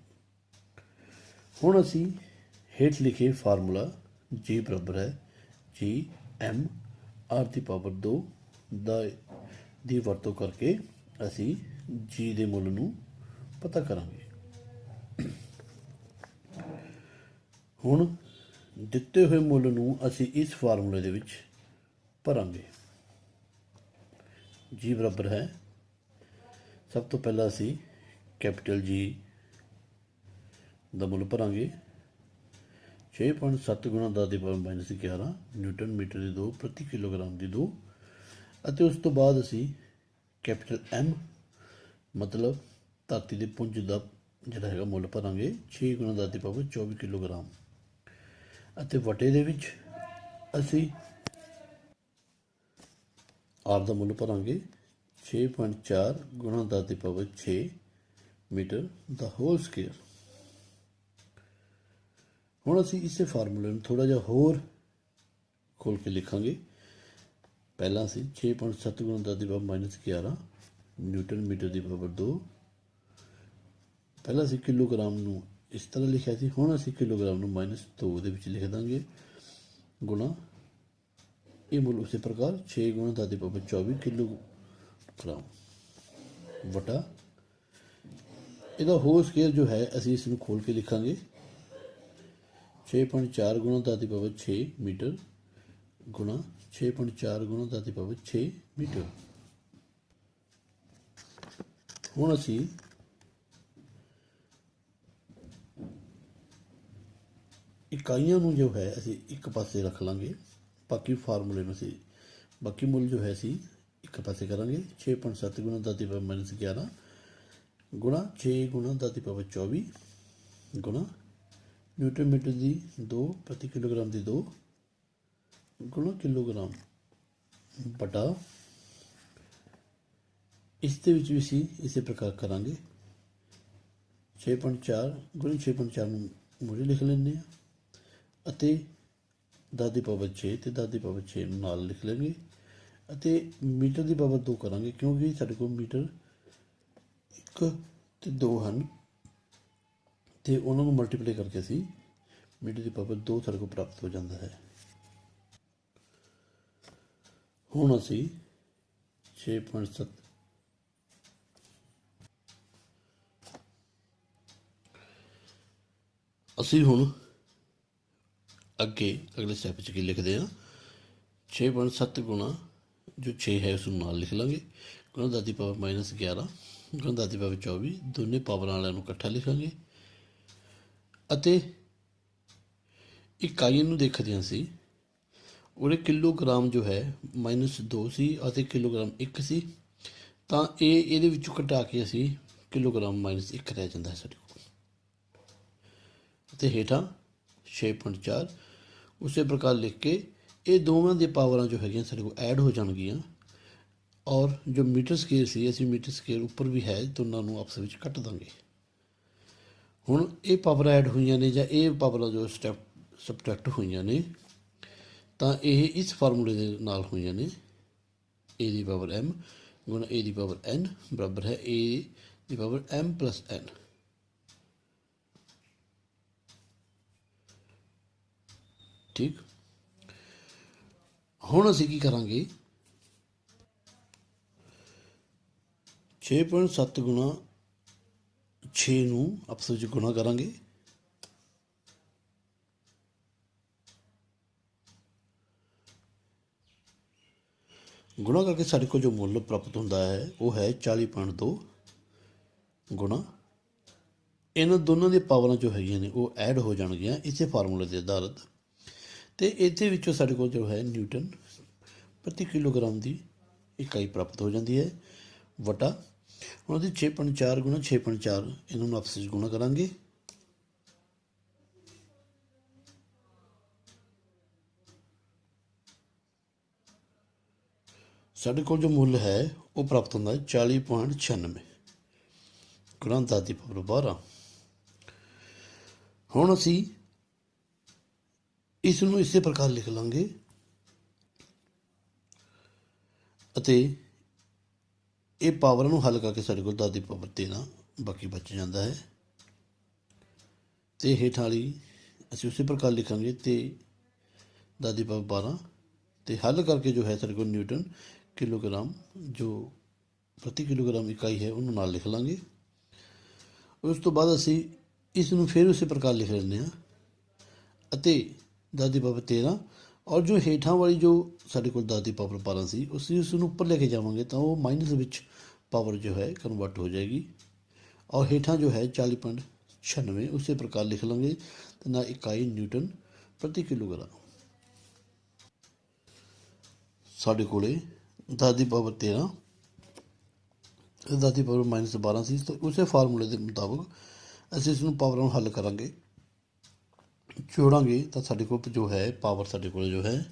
ਹੁਣ ਅਸੀਂ ਹੇਠ ਲਿਖੇ ਫਾਰਮੂਲਾ G ਬਰਾਬਰ ਹੈ G M R ਦੀ ਪਾਵਰ 2 ਦੀ ਵਰਤੋਂ ਕਰਕੇ ਅਸੀਂ G ਦੇ ਮੁੱਲ ਨੂੰ ਪਤਾ ਕਰਾਂਗੇ। ਹੁਣ ਦਿੱਤੇ ਹੋਏ ਮੁੱਲ ਨੂੰ ਅਸੀਂ ਇਸ ਫਾਰਮੂਲੇ ਦੇ ਵਿੱਚ ਭਰਾਂਗੇ। G ਬਰਾਬਰ ਹੈ, ਸਭ ਤੋਂ ਪਹਿਲਾਂ ਅਸੀਂ ਕੈਪੀਟਲ G ਦਾ ਮੁੱਲ ਭਰਾਂਗੇ 6.7 ਗੁਣਾ 10 ਦੀ ਪਾਵਰ -11 ਨਿਊਟਨ ਮੀਟਰ ਦੀ 2 ਪ੍ਰਤੀ ਕਿਲੋਗ੍ਰਾਮ ਦੀ 2, ਅਤੇ ਉਸ ਤੋਂ ਬਾਅਦ ਅਸੀਂ ਕੈਪੀਟਲ M ਮਤਲਬ ਧਰਤੀ ਦੇ ਪੁੰਜ ਦਾ ਜਿਹੜਾ ਹੈਗਾ ਮੁੱਲ ਭਰਾਂਗੇ 6 ਗੁਣਾ 10 ਦੀ ਪਾਵਰ 24 ਕਿਲੋਗ੍ਰਾਮ, ਅਤੇ ਵਟੇ ਦੇ ਵਿੱਚ ਅਸੀਂ R ਦਾ ਮੁੱਲ ਭਰਾਂਗੇ 6.4 ਗੁਣਾ 10 ਦੀ ਪਾਵਰ 6 ਮੀਟਰ ਦਾ ਹੋਲ ਸਕੇਅਰ। ਹੁਣ ਅਸੀਂ ਇਸੇ ਫਾਰਮੂਲੇ ਨੂੰ ਥੋੜ੍ਹਾ ਜਿਹਾ ਹੋਰ ਖੋਲ ਕੇ ਲਿਖਾਂਗੇ। ਪਹਿਲਾਂ ਅਸੀਂ 6.7 ਗੁਣਾ 10 ਦੀ ਪਾਵਰ -11 ਨਿਊਟਨ ਮੀਟਰ ਦੀ ਪਾਵਰ 2, ਪਹਿਲਾਂ ਅਸੀਂ ਕਿਲੋਗ੍ਰਾਮ ਨੂੰ ਇਸ ਤਰ੍ਹਾਂ ਲਿਖਿਆ ਸੀ, ਹੁਣ ਅਸੀਂ ਕਿਲੋਗ੍ਰਾਮ ਨੂੰ -2 ਦੇ ਵਿੱਚ ਲਿਖ ਦਾਂਗੇ, ਗੁਣਾ ਇਹ ਮੁੱਲ ਉਸੇ ਪ੍ਰਕਾਰ 6 ਗੁਣਾ 10 ਦੀ ਪਾਵਰ 24 ਕਿਲੋਗ੍ਰਾਮ ਵਟਾ ਇਹਦਾ ਹੋਲ ਸਕੇਅਰ ਜੋ ਹੈ ਅਸੀਂ ਇਸ ਨੂੰ ਖੋਲ ਕੇ ਲਿਖਾਂਗੇ 6.4 ਗੁਣਾ 10 ਦੀ ਪਾਵਰ 6 ਮੀਟਰ ਗੁਣਾ 6.4 ਗੁਣਾ 10 ਦੀ ਪਾਵਰ 6 ਮੀਟਰ। ਹੁਣ ਅਸੀਂ ਇਕਾਈਆਂ ਨੂੰ ਜੋ ਹੈ ਅਸੀਂ ਇੱਕ ਪਾਸੇ ਰੱਖ ਲਾਂਗੇ, ਬਾਕੀ ਫਾਰਮੂਲੇ ਨੂੰ ਅਸੀਂ ਬਾਕੀ ਮੁੱਲ ਜੋ ਹੈ ਅਸੀਂ ਇੱਕ ਪਾਸੇ ਕਰਾਂਗੇ। 6.7 ਗੁਣਾ 10 ਦੀ ਪਾਵਰ -11 ਗੁਣਾ 6 ਗੁਣਾ 10 ਦੀ ਪਾਵਰ 24 ਗੁਣਾ ਨਿਊਟਨ ਮੀਟਰ ਦੀ 2 ਪ੍ਰਤੀ ਕਿਲੋਗ੍ਰਾਮ ਦੀ 2 ਗੁਣਾ ਕਿਲੋਗ੍ਰਾਮ ਬਟਾ ਇਸ ਦੇ ਵਿੱਚ ਵੀ ਅਸੀਂ ਇਸੇ ਪ੍ਰਕਾਰ ਕਰਾਂਗੇ। 6.4 ਗੁਣਾ 6.4 ਨੂੰ ਮੂਹਰੇ ਲਿਖ ਲੈਂਦੇ ਹਾਂ, ਅਤੇ 10 ਦੀ ਪਾਵਰ 6 ਅਤੇ 10 ਦੀ ਪਾਵਰ 6 ਨੂੰ ਨਾਲ ਲਿਖ ਲੈਂਗੇ, ਅਤੇ ਮੀਟਰ ਦੀ ਪਾਵਰ 2 ਕਰਾਂਗੇ ਕਿਉਂਕਿ ਸਾਡੇ ਕੋਲ ਮੀਟਰ 1 ਅਤੇ 2 ਹਨ, ਅਤੇ ਉਹਨਾਂ ਨੂੰ ਮਲਟੀਪਲਾਈ ਕਰਕੇ ਅਸੀਂ ਮੀਟਰ ਦੀ ਪਾਵਰ 2 ਸਾਡੇ ਕੋਲ ਪ੍ਰਾਪਤ ਹੋ ਜਾਂਦਾ ਹੈ। ਹੁਣ ਅਸੀਂ 6.7 ਅਸੀਂ ਹੁਣ ਅੱਗੇ ਅਗਲੇ ਸਟੈਪ 'ਚ ਕੀ ਲਿਖਦੇ ਹਾਂ, 6.7 ਗੁਣਾ ਜੋ 6 ਹੈ ਉਸ ਨੂੰ ਨਾਲ ਲਿਖ ਲਾਂਗੇ, ਗੁਣਾ 10 ਦੀ ਪਾਵਰ -11 ਗੁਣਾ 10 ਦੀ ਪਾਵਰ 24, ਦੋਨੇ ਪਾਵਰਾਂ ਵਾਲਿਆਂ ਨੂੰ ਇਕੱਠਾ ਲਿਖਾਂਗੇ ਅਤੇ ਇਕਾਈ ਨੂੰ ਦੇਖਦੇ ਹਾਂ ਅਸੀਂ, ਉਹਦੇ ਕਿਲੋਗ੍ਰਾਮ ਜੋ ਹੈ -2 ਸੀ ਅਤੇ ਕਿਲੋਗ੍ਰਾਮ 1 ਸੀ, ਤਾਂ ਇਹਦੇ ਵਿੱਚੋਂ ਘਟਾ ਕੇ ਅਸੀਂ ਕਿਲੋਗ੍ਰਾਮ -1 ਰਹਿ ਜਾਂਦਾ ਹੈ ਸਾਡੇ ਕੋਲ, ਅਤੇ ਹੇਠਾਂ 6.4 ਉਸੇ ਪ੍ਰਕਾਰ ਲਿਖ ਕੇ ਇਹ ਦੋਵਾਂ ਦੀਆਂ ਪਾਵਰਾਂ ਜੋ ਹੈਗੀਆਂ ਸਾਡੇ ਕੋਲ ਐਡ ਹੋ ਜਾਣਗੀਆਂ, ਔਰ ਜੋ ਮੀਟਰ ਸਕੇਲ ਸੀ ਅਸੀਂ ਮੀਟਰ ਸਕੇਲ ਉੱਪਰ ਵੀ ਹੈ ਦੋਨਾਂ ਨੂੰ ਆਪਸ ਵਿੱਚ ਕੱਟ ਦਾਂਗੇ। ਹੁਣ ਇਹ ਪਾਵਰ ਐਡ ਹੋਈਆਂ ਨੇ ਜਾਂ ਇਹ ਪਾਵਰਾਂ ਜੋ ਸਬਟਰੈਕਟ ਹੋਈਆਂ ਨੇ, ਤਾਂ ਇਹ ਇਸ ਫਾਰਮੂਲੇ ਦੇ ਨਾਲ ਹੋਈਆਂ ਨੇ, a ਦੀ ਪਾਵਰ m ਗੁਣਾ a ਦੀ ਪਾਵਰ n ਬਰਾਬਰ ਹੈ a the power m plus n। ਠੀਕ, ਹੁਣ ਅਸੀਂ ਕੀ ਕਰਾਂਗੇ, 6.7 ਗੁਣਾ 6 ਨੂੰ ਆਪਸ ਵਿੱਚ ਗੁਣਾ ਕਰਾਂਗੇ, ਗੁਣਾ ਕਰਕੇ ਸਾਡੇ ਕੋਲ ਜੋ ਮੁੱਲ ਪ੍ਰਾਪਤ ਹੁੰਦਾ ਹੈ ਉਹ ਹੈ 40.2 ਗੁਣਾ ਇਹਨਾਂ ਦੋਨਾਂ ਦੀਆਂ ਪਾਵਰਾਂ ਜੋ ਹੈਗੀਆਂ ਨੇ ਉਹ ਐਡ ਹੋ ਜਾਣਗੀਆਂ ਇਸੇ ਫਾਰਮੂਲੇ ਦੇ ਆਧਾਰਿਤ, ਅਤੇ ਇਹਦੇ ਵਿੱਚੋਂ ਸਾਡੇ ਕੋਲ ਜੋ ਹੈ ਨਿਊਟਨ ਪ੍ਰਤੀ ਕਿਲੋਗ੍ਰਾਮ ਦੀ ਇਕਾਈ ਪ੍ਰਾਪਤ ਹੋ ਜਾਂਦੀ ਹੈ ਵਟਾ। ਹੁਣ ਉਹਦੀ 6.4 ਗੁਣਾ 6.4 ਇਹਨਾਂ ਨੂੰ ਆਪਸ ਵਿੱਚ ਗੁਣਾ ਕਰਾਂਗੇ, ਸਾਡੇ ਕੋਲ ਜੋ ਮੁੱਲ ਹੈ ਉਹ ਪ੍ਰਾਪਤ ਹੁੰਦਾ ਹੈ 40.96 ਗੁਣਾ 10 ਦੀ ਪਾਵਰ 12। ਹੁਣ ਅਸੀਂ ਇਸ ਨੂੰ ਇਸੇ ਪ੍ਰਕਾਰ ਲਿਖ ਲਾਂਗੇ ਅਤੇ ਇਹ ਪਾਵਰਾਂ ਨੂੰ ਹੱਲ ਕਰਕੇ ਸਾਡੇ ਕੋਲ 10 ਦੀ ਪਾਵਰ 13 ਬਾਕੀ ਬਚ ਜਾਂਦਾ ਹੈ, ਅਤੇ ਹੇਠਾਂ ਵਾਲੀ ਅਸੀਂ ਉਸੇ ਪ੍ਰਕਾਰ ਲਿਖਾਂਗੇ ਅਤੇ 10 ਦੀ ਪਾਵਰ 12, ਅਤੇ ਹੱਲ ਕਰਕੇ ਜੋ ਹੈ ਸਾਡੇ ਕੋਲ ਨਿਊਟਨ ਕਿਲੋਗ੍ਰਾਮ ਜੋ ਪ੍ਰਤੀ ਕਿਲੋਗ੍ਰਾਮ ਇਕਾਈ ਹੈ ਉਹਨੂੰ ਨਾਲ ਲਿਖ ਲਾਂਗੇ। ਉਸ ਤੋਂ ਬਾਅਦ ਅਸੀਂ ਇਸ ਨੂੰ ਫਿਰ ਉਸੇ ਪ੍ਰਕਾਰ ਲਿਖ ਲੈਂਦੇ ਹਾਂ ਅਤੇ 10 ਦੀ ਪਾਵਰ 13, ਔਰ ਜੋ ਹੇਠਾਂ ਵਾਲੀ ਜੋ ਸਾਡੇ ਕੋਲ 10 ਦੀ ਪਾਵਰ 12 ਸੀ ਉਸ ਨੂੰ ਉੱਪਰ ਲੈ ਕੇ ਜਾਵਾਂਗੇ ਤਾਂ ਉਹ ਮਾਈਨਸ ਵਿੱਚ ਪਾਵਰ ਜੋ ਹੈ ਕਨਵਰਟ ਹੋ ਜਾਏਗੀ, ਔਰ ਹੇਠਾਂ ਜੋ ਹੈ 40.96 ਉਸੇ ਪ੍ਰਕਾਰ ਲਿਖ ਲਾਂਗੇ ਅਤੇ ਨਾਲ ਇਕਾਈ ਨਿਊਟਨ ਪ੍ਰਤੀ ਕਿਲੋਗ੍ਰਾਮ। ਸਾਡੇ ਕੋਲ 10 ਦੀ ਪਾਵਰ 13 10 ਦੀ ਪਾਵਰ -12 ਸੀ, ਤਾਂ ਉਸੇ ਫਾਰਮੂਲੇ ਦੇ ਮੁਤਾਬਕ ਅਸੀਂ ਇਸ ਨੂੰ ਪਾਵਰਾਂ ਨੂੰ ਹੱਲ ਕਰਾਂਗੇ, ਜੋੜਾਂਗੇ ਤਾਂ ਸਾਡੇ ਕੋਲ ਜੋ ਹੈ ਪਾਵਰ ਸਾਡੇ ਕੋਲ ਜੋ ਹੈ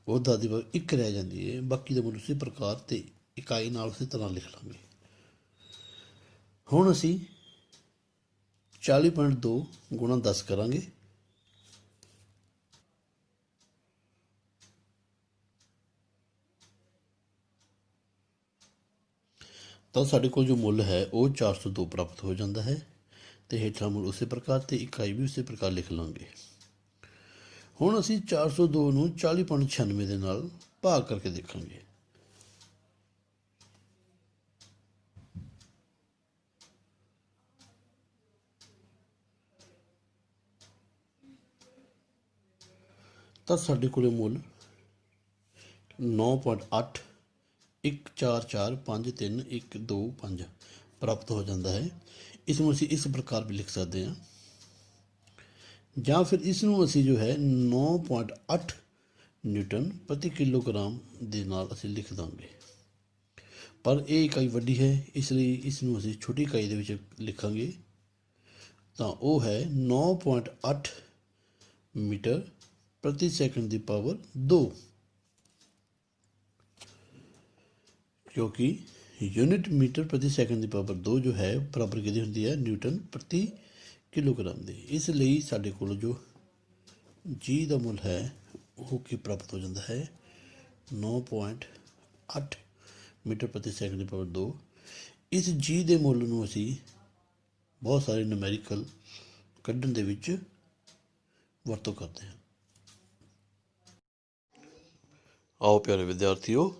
ਉਹ 10 ਦੀ ਪਾਵਰ 1 ਰਹਿ ਜਾਂਦੀ ਹੈ। ਬਾਕੀ ਦਾ ਮੁੱਲ ਉਸੇ ਪ੍ਰਕਾਰ ਅਤੇ ਇਕਾਈ ਨਾਲ ਉਸੇ ਤਰ੍ਹਾਂ ਲਿਖ ਲਾਂਗੇ। ਹੁਣ ਅਸੀਂ 40.2 ਗੁਣਾ 10 ਕਰਾਂਗੇ, ਤਾਂ ਸਾਡੇ ਕੋਲ ਜੋ ਮੁੱਲ ਹੈ ਉਹ 402 ਪ੍ਰਾਪਤ ਹੋ ਜਾਂਦਾ ਹੈ, ਅਤੇ ਹੇਠਾਂ ਮੁੱਲ ਉਸੇ ਪ੍ਰਕਾਰ ਅਤੇ ਇਕਾਈ ਵੀ ਉਸੇ ਪ੍ਰਕਾਰ ਲਿਖ ਲਾਂਗੇ। ਹੁਣ ਅਸੀਂ 402 ਨੂੰ 40.96 ਦੇ ਨਾਲ ਭਾਗ ਕਰਕੇ ਦੇਖਾਂਗੇ, ਤਾਂ ਸਾਡੇ ਕੋਲ ਮੁੱਲ 9.8 1445312 ਪ੍ਰਾਪਤ ਹੋ ਜਾਂਦਾ ਹੈ। ਇਸ ਨੂੰ ਅਸੀਂ ਇਸ ਪ੍ਰਕਾਰ ਵੀ ਲਿਖ ਸਕਦੇ ਹਾਂ, ਜਾਂ ਫਿਰ ਇਸ ਨੂੰ ਅਸੀਂ ਜੋ ਹੈ 9.8 ਨਿਊਟਨ ਪ੍ਰਤੀ ਕਿਲੋਗ੍ਰਾਮ ਦੇ ਨਾਲ ਅਸੀਂ ਲਿਖ ਦਾਂਗੇ, ਪਰ ਇਹ ਇਕਾਈ ਵੱਡੀ ਹੈ ਇਸ ਲਈ ਇਸ ਨੂੰ ਅਸੀਂ ਛੋਟੀ ਇਕਾਈ ਦੇ ਵਿੱਚ ਲਿਖਾਂਗੇ, ਤਾਂ ਉਹ ਹੈ 9.8 ਮੀਟਰ ਪ੍ਰਤੀ ਸੈਕਿੰਡ ਦੀ ਪਾਵਰ 2, ਕਿਉਂਕਿ ਯੂਨਿਟ ਮੀਟਰ ਪ੍ਰਤੀ ਸੈਕਿੰਡ ਦੀ ਪਾਵਰ 2 ਜੋ ਹੈ ਬਰਾਬਰ ਕਿਹਦੀ ਹੁੰਦੀ ਹੈ ਨਿਊਟਨ ਪ੍ਰਤੀ ਕਿਲੋਗ੍ਰਾਮ ਦੇ। ਇਸ ਲਈ ਸਾਡੇ ਕੋਲ ਜੋ ਜੀ ਦਾ ਮੁੱਲ ਹੈ ਉਹ ਕੀ ਪ੍ਰਾਪਤ ਹੋ ਜਾਂਦਾ ਹੈ 9.8 ਮੀਟਰ ਪ੍ਰਤੀ ਸੈਕਿੰਡ ਦੀ ਪਾਵਰ 2। ਇਸ ਜੀ ਦੇ ਮੁੱਲ ਨੂੰ ਅਸੀਂ ਬਹੁਤ ਸਾਰੇ ਨੂਮੈਰੀਕਲ ਕੱਢਣ ਦੇ ਵਿੱਚ ਵਰਤੋਂ ਕਰਦੇ ਹਾਂ। ਆਓ ਪਿਆਰੇ ਵਿਦਿਆਰਥੀਓ,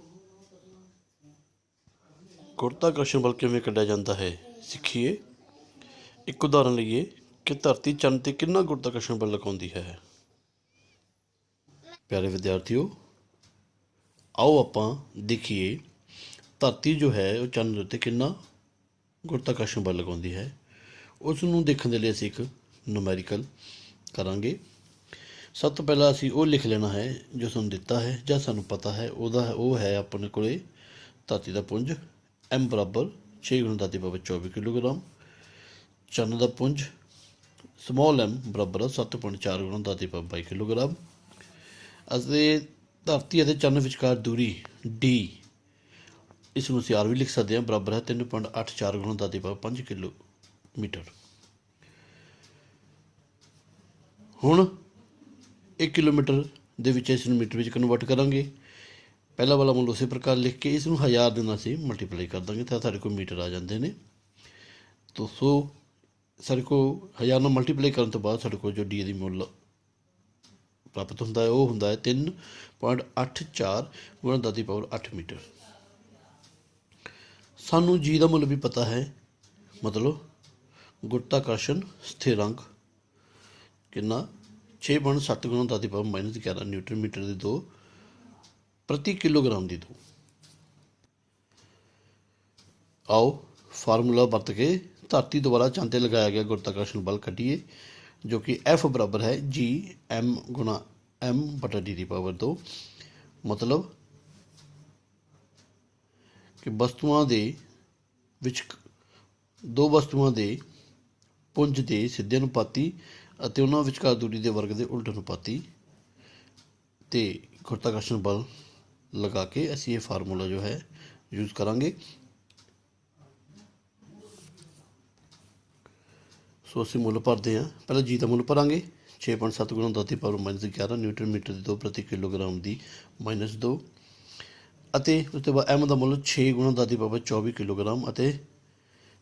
ਗੁਰੂਤਾਕਰਸ਼ਣ ਬਲ ਕਿਵੇਂ ਕੱਢਿਆ ਜਾਂਦਾ ਹੈ ਸਿੱਖੀਏ। ਇੱਕ ਉਦਾਹਰਨ ਲਈਏ ਕਿ ਧਰਤੀ ਚੰਨ 'ਤੇ ਕਿੰਨਾ ਗੁਰੂਤਾਕਰਸ਼ਣ ਬਲ ਲਗਾਉਂਦੀ ਹੈ। ਪਿਆਰੇ ਵਿਦਿਆਰਥੀਓ, ਆਓ ਆਪਾਂ ਦੇਖੀਏ ਧਰਤੀ ਜੋ ਹੈ ਉਹ ਚੰਨ ਦੇ ਉੱਤੇ ਕਿੰਨਾ ਗੁਰਤਾਕਰਸ਼ਣ ਬਲ ਲਗਾਉਂਦੀ ਹੈ। ਉਸ ਨੂੰ ਦੇਖਣ ਦੇ ਲਈ ਅਸੀਂ ਇੱਕ ਨੂਮੈਰੀਕਲ ਕਰਾਂਗੇ। ਸਭ ਤੋਂ ਪਹਿਲਾਂ ਅਸੀਂ ਉਹ ਲਿਖ ਲੈਣਾ ਹੈ ਜੋ ਸਾਨੂੰ ਦਿੱਤਾ ਹੈ ਜਾਂ ਸਾਨੂੰ ਪਤਾ ਹੈ। ਉਹ ਹੈ ਆਪਣੇ ਕੋਲੇ ਧਰਤੀ ਦਾ ਪੁੰਜ M ਬਰਾਬਰ 6 × 10⁻24 ਕਿਲੋਗ੍ਰਾਮ। ਚੰਨ ਦਾ ਪੁੰਜ ਸਮਾਲ m ਬਰਾਬਰ 7.4 × 10⁻22 ਕਿਲੋਗ੍ਰਾਮ। ਅਤੇ ਧਰਤੀ ਅਤੇ ਚੰਨ ਵਿਚਕਾਰ ਦੂਰੀ D, ਇਸ ਨੂੰ ਅਸੀਂ R ਵੀ ਲਿਖ ਸਕਦੇ ਹਾਂ, ਬਰਾਬਰ ਹੈ 3.84 × 10⁵ ਕਿਲੋਮੀਟਰ। ਹੁਣ 1 ਕਿਲੋਮੀਟਰ ਦੇ ਵਿੱਚ ਇਸ ਨੂੰ ਮੀਟਰ ਵਿੱਚ ਕਨਵਰਟ ਕਰਾਂਗੇ। ਪਹਿਲਾ ਵਾਲਾ ਮੁੱਲ ਉਸੇ ਪ੍ਰਕਾਰ ਲਿਖ ਕੇ ਇਸ ਨੂੰ 1000 ਦੇ ਨਾਲ ਅਸੀਂ ਮਲਟੀਪਲਾਈ ਕਰ ਦਾਂਗੇ ਤਾਂ ਸਾਡੇ ਕੋਲ ਮੀਟਰ ਆ ਜਾਂਦੇ ਨੇ। ਸੋ ਸਾਡੇ ਕੋਲ 1000 ਨਾਲ ਮਲਟੀਪਲਾਈ ਕਰਨ ਤੋਂ ਬਾਅਦ ਸਾਡੇ ਕੋਲ ਜੋ ਡੀ ਦੀ ਮੁੱਲ ਪ੍ਰਾਪਤ ਹੁੰਦਾ ਹੈ ਉਹ ਹੁੰਦਾ ਹੈ 3.84 × 10⁸ ਮੀਟਰ। ਸਾਨੂੰ ਜੀ ਦਾ ਮੁੱਲ ਵੀ ਪਤਾ ਹੈ, ਮਤਲਬ ਗੁਰਤਾਕਰਸ਼ਣ ਸਥਿਰਾਂਕ ਕਿੰਨਾ 6.7 × 10⁻−11 ਨਿਊਟਨ ਮੀਟਰ ਦੀ 2 ਪ੍ਰਤੀ ਕਿਲੋਗ੍ਰਾਮ ਦੀ 2। ਆਓ ਫਾਰਮੂਲਾ ਵਰਤ ਕੇ ਧਰਤੀ ਦੁਆਰਾ ਚੰਨ 'ਤੇ ਲਗਾਇਆ ਗਿਆ ਗੁਰਤਾਕਰਸ਼ਣ ਬਲ ਕੱਢੀਏ, ਜੋ ਕਿ F ਬਰਾਬਰ ਹੈ G M × M/D⁴ ਮਤਲਬ ਕਿ ਵਸਤੂਆਂ ਦੇ ਵਿੱਚ ਦੋ ਵਸਤੂਆਂ ਦੇ ਪੁੰਜ ਦੇ ਸਿੱਧੇ ਅਨੁਪਾਤੀ ਅਤੇ ਉਹਨਾਂ ਵਿਚਕਾਰ ਦੂਰੀ ਦੇ ਵਰਗ ਦੇ ਉਲਟ ਅਨੁਪਾਤੀ ਤੇ ਗੁਰਤਾਕਰਸ਼ਣ ਬਲ ਲਗਾ ਕੇ ਅਸੀਂ ਇਹ ਫਾਰਮੂਲਾ ਜੋ ਹੈ ਯੂਜ਼ ਕਰਾਂਗੇ। ਸੋ ਅਸੀਂ ਮੁੱਲ ਭਰਦੇ ਹਾਂ। ਪਹਿਲਾਂ ਜੀ ਦਾ ਮੁੱਲ ਭਰਾਂਗੇ 6.7 × 10⁻−11 ਨਿਊਟਨ ਮੀਟਰ ਦੀ 2 ਪ੍ਰਤੀ ਕਿਲੋਗ੍ਰਾਮ ਦੀ -2, ਅਤੇ ਉਸ ਤੋਂ ਬਾਅਦ M ਦਾ ਮੁੱਲ 6 × 10⁻24 ਕਿਲੋਗ੍ਰਾਮ ਅਤੇ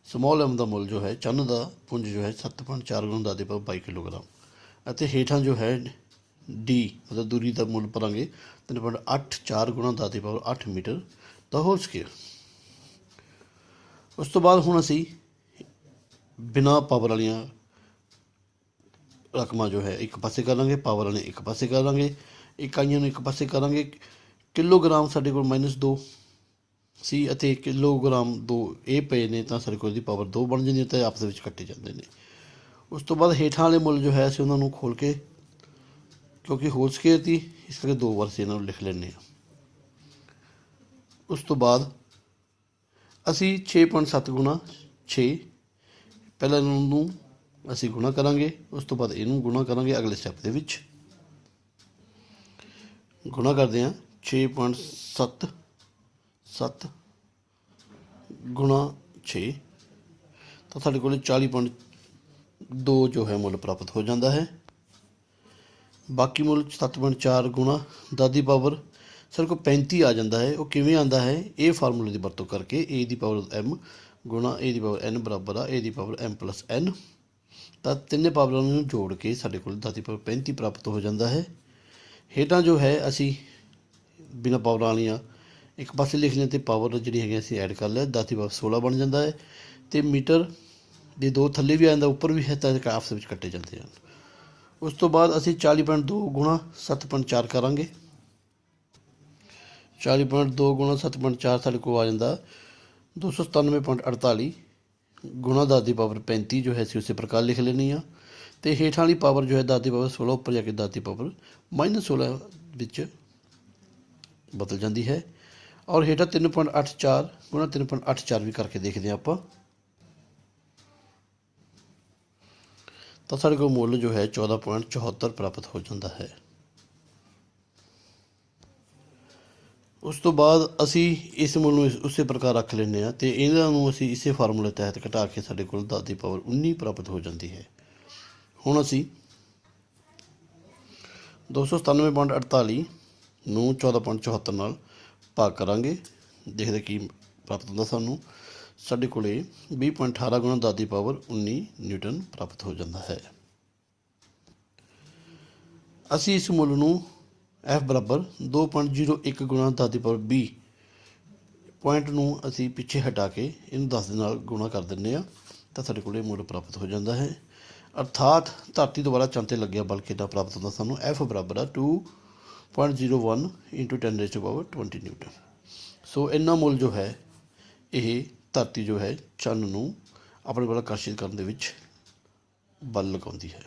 ਸਮਾਲ m ਦਾ ਮੁੱਲ ਜੋ ਹੈ ਚੰਨ ਦਾ ਪੁੰਜ ਜੋ ਹੈ 7.4 × 10⁻22 ਕਿਲੋਗ੍ਰਾਮ। ਅਤੇ ਹੇਠਾਂ ਜੋ ਹੈ D ਮਤਲਬ ਦੂਰੀ ਦਾ ਮੁੱਲ ਭਰਾਂਗੇ 3.84 × 10⁸ ਮੀਟਰ ਦਾ ਹੋਲ ਸਕੇਅਰ। ਉਸ ਤੋਂ ਬਾਅਦ ਹੁਣ ਅਸੀਂ ਬਿਨਾਂ ਪਾਵਰ ਵਾਲੀਆਂ ਰਕਮਾਂ ਜੋ ਹੈ ਇੱਕ ਪਾਸੇ ਕਰ ਲਾਂਗੇ, ਪਾਵਰ ਵਾਲੇ ਇੱਕ ਪਾਸੇ ਕਰ ਲਾਂਗੇ, ਇਕਾਈਆਂ ਨੂੰ ਇੱਕ ਪਾਸੇ ਕਰਾਂਗੇ। ਕਿਲੋਗ੍ਰਾਮ ਸਾਡੇ ਕੋਲ -2 ਸੀ ਅਤੇ ਕਿਲੋਗ੍ਰਾਮ 2 ਇਹ ਪਏ ਨੇ ਤਾਂ ਸਾਡੇ ਕੋਲ ਇਹਦੀ ਪਾਵਰ 2 ਬਣ ਜਾਂਦੀ ਹੈ ਅਤੇ ਆਪਸ ਵਿੱਚ ਕੱਟੇ ਜਾਂਦੇ ਨੇ। ਉਸ ਤੋਂ ਬਾਅਦ ਹੇਠਾਂ ਵਾਲੇ ਮੁੱਲ ਜੋ ਹੈ ਅਸੀਂ ਉਹਨਾਂ ਨੂੰ ਖੋਲ੍ਹ ਕੇ, ਕਿਉਂਕਿ ਹੋਲ ਸਕੇਅਰ ਦੀ ਇਸ ਕਰਕੇ 2 ਵਾਰ ਅਸੀਂ ਇਹਨਾਂ ਨੂੰ ਲਿਖ ਲੈਂਦੇ ਹਾਂ। ਉਸ ਤੋਂ ਬਾਅਦ ਅਸੀਂ 6.7 × 6 ਪਹਿਲਾਂ ਇਹਨੂੰ ਅਸੀਂ ਗੁਣਾ ਕਰਾਂਗੇ, ਉਸ ਤੋਂ ਬਾਅਦ ਇਹਨੂੰ ਗੁਣਾ ਕਰਾਂਗੇ ਅਗਲੇ ਸਟੈਪ ਦੇ ਵਿੱਚ। ਗੁਣਾ ਕਰਦੇ ਹਾਂ 6.7 × 6 ਤਾਂ ਸਾਡੇ ਕੋਲ 40.2 ਜੋ ਹੈ ਮੁੱਲ ਪ੍ਰਾਪਤ ਹੋ ਜਾਂਦਾ ਹੈ। ਬਾਕੀ ਮੁੱਲ 7.4 × 10⁻, ਸਾਡੇ ਕੋਲ 35 ਆ ਜਾਂਦਾ ਹੈ। ਉਹ ਕਿਵੇਂ ਆਉਂਦਾ ਹੈ? ਇਹ ਫਾਰਮੂਲੇ ਦੀ ਵਰਤੋਂ ਕਰਕੇ A⁻M × A⁻N ਬਰਾਬਰ ਆ A⁻M+N, ਤਾਂ ਤਿੰਨੇ ਪਾਵਰਾਂ ਨੂੰ ਜੋੜ ਕੇ ਸਾਡੇ ਕੋਲ 10⁻35 ਪ੍ਰਾਪਤ ਹੋ ਜਾਂਦਾ ਹੈ। ਹੇਠਾਂ ਜੋ ਹੈ ਅਸੀਂ ਬਿਨਾਂ ਪਾਵਰਾਂ ਵਾਲੀਆਂ ਇੱਕ ਪਾਸੇ ਲਿਖ ਲਿਆ ਅਤੇ ਪਾਵਰ ਜਿਹੜੀ ਹੈਗੀ ਅਸੀਂ ਐਡ ਕਰ ਲਿਆ, 10⁻16 ਬਣ ਜਾਂਦਾ ਹੈ। ਅਤੇ ਮੀਟਰ ਦੇ 2 ਥੱਲੇ ਵੀ ਆ ਜਾਂਦਾ, ਉੱਪਰ ਵੀ ਹੈ, ਤਾਂ ਆਪਸ ਵਿੱਚ ਕੱਟੇ ਜਾਂਦੇ ਹਨ। ਉਸ ਤੋਂ ਬਾਅਦ ਅਸੀਂ 40.2 × 7.4 ਕਰਾਂਗੇ। 40.2 × 7.4 ਸਾਡੇ ਕੋਲ ਆ ਜਾਂਦਾ 297.48 × 10⁻35 ਜੋ ਹੈ ਅਸੀਂ ਉਸੇ ਪ੍ਰਕਾਰ ਲਿਖ ਲੈਣੀ ਆ। ਅਤੇ ਹੇਠਾਂ ਵਾਲੀ ਪਾਵਰ ਜੋ ਹੈ 10⁻16 ਉੱਪਰ ਜਾ ਕੇ 10⁻−16 ਵਿੱਚ ਬਦਲ ਜਾਂਦੀ ਹੈ। ਔਰ ਹੇਠਾਂ 3.84 × 3.84 ਵੀ ਕਰਕੇ ਦੇਖਦੇ ਹਾਂ ਆਪਾਂ, ਤਾਂ ਸਾਡੇ ਕੋਲ ਮੁੱਲ ਜੋ ਹੈ 14.74 ਪ੍ਰਾਪਤ ਹੋ ਜਾਂਦਾ ਹੈ। ਉਸ ਤੋਂ ਬਾਅਦ ਅਸੀਂ ਇਸ ਮੁੱਲ ਨੂੰ ਉਸੇ ਪ੍ਰਕਾਰ ਰੱਖ ਲੈਂਦੇ ਹਾਂ ਅਤੇ ਇਹਨਾਂ ਨੂੰ ਅਸੀਂ ਇਸੇ ਫਾਰਮੂਲੇ ਤਹਿਤ ਘਟਾ ਕੇ ਸਾਡੇ ਕੋਲ 10⁻19 ਪ੍ਰਾਪਤ ਹੋ ਜਾਂਦੀ ਹੈ। ਹੁਣ ਅਸੀਂ 297.48 ਨੂੰ 14.74 ਨਾਲ ਭਾਗ ਕਰਾਂਗੇ, ਦੇਖਦੇ ਕੀ ਪ੍ਰਾਪਤ ਹੁੰਦਾ ਸਾਨੂੰ। ਸਾਡੇ ਕੋਲ 20.18 × 10⁻19 ਨਿਊਟਨ ਪ੍ਰਾਪਤ ਹੋ ਜਾਂਦਾ ਹੈ। ਅਸੀਂ ਇਸ ਮੁੱਲ ਨੂੰ F ਬਰਾਬਰ 2.01 × 10⁻20 ਪੁਆਇੰਟ ਨੂੰ ਅਸੀਂ ਪਿੱਛੇ ਹਟਾ ਕੇ ਇਹਨੂੰ 10 ਦੇ ਨਾਲ ਗੁਣਾ ਕਰ ਦਿੰਦੇ ਹਾਂ, ਤਾਂ ਸਾਡੇ ਕੋਲ ਇਹ ਮੁੱਲ ਪ੍ਰਾਪਤ ਹੋ ਜਾਂਦਾ ਹੈ। ਅਰਥਾਤ ਧਰਤੀ ਦੁਆਰਾ ਚੰਨ 'ਤੇ ਲੱਗਿਆ ਬਲ ਕਿੰਨਾ ਪ੍ਰਾਪਤ ਹੁੰਦਾ ਸਾਨੂੰ? F ਬਰਾਬਰ ਆ 2 0.01 इंटू 10⁻20 न्यूटन। सो इन्ना मुੱਲ जो है ਇਹ ਧਰਤੀ ਜੋ ਹੈ ਚੰਨ ਨੂੰ ਆਪਣੇ ਵੱਲ ਆਕਰਸ਼ਿਤ ਕਰਨ ਦੇ ਵਿੱਚ ਬਲ ਲਗਾਉਂਦੀ ਹੈ।